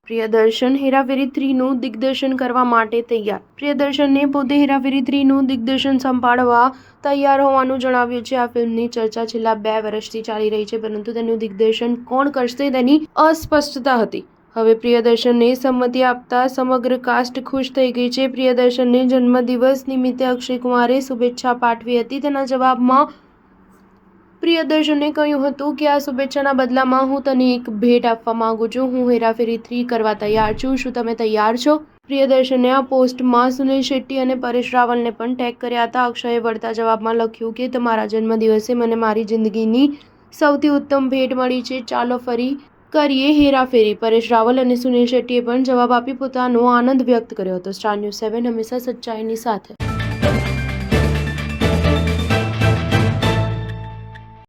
પ્રિયદર્શન હેરાફેરી 3નું દિગ્દર્શન કરવા માટે તૈયાર. પ્રિયદર્શનને પોતે હેરાફેરી 3નું દિગ્દર્શન સંભાળવા તૈયાર હોવાનું જણાવ્યું છે. આ ફિલ્મની ચર્ચા છેલ્લા 2 વર્ષથી ચાલી રહી છે, પરંતુ તેનું દિગ્દર્શન કોણ કરશે તેની અસ્પષ્ટતા હતી. હવે પ્રિયદર્શનને સંમતિ આપતા સમગ્ર કાસ્ટ ખુશ થઈ ગઈ છે. પ્રિયદર્શનને જન્મદિવસ નિમિત્તે અક્ષય કુમારે શુભેચ્છા પાઠવી હતી. તેના જવાબમાં પ્રિયદર્શને કહ્યું હતું કે આ શુભેચ્છાના બદલામાં હું તને એક ભેટ આપવા માંગુ છું. હું હેરાફેરી 3 કરવા તૈયાર છું. શું તમે તૈયાર છો? પ્રિયદર્શને આ પોસ્ટમાં સુનિલ શેટ્ટી અને પરેશ રાવલને પણ ટેગ કર્યા હતા. અક્ષયે વળતા જવાબમાં લખ્યું કે તમારા જન્મદિવસે મને મારી જિંદગીની સૌથી ઉત્તમ ભેટ મળી છે. ચાલો ફરી કરીએ હેરાફેરી. પરેશ રાવલ અને સુનિલ શેટ્ટીએ પણ જવાબ આપી પોતાનો આનંદ વ્યક્ત કર્યો હતો. સ્ટાર ન્યૂઝ 7 હંમેશા સચ્ચાઈની સાથે.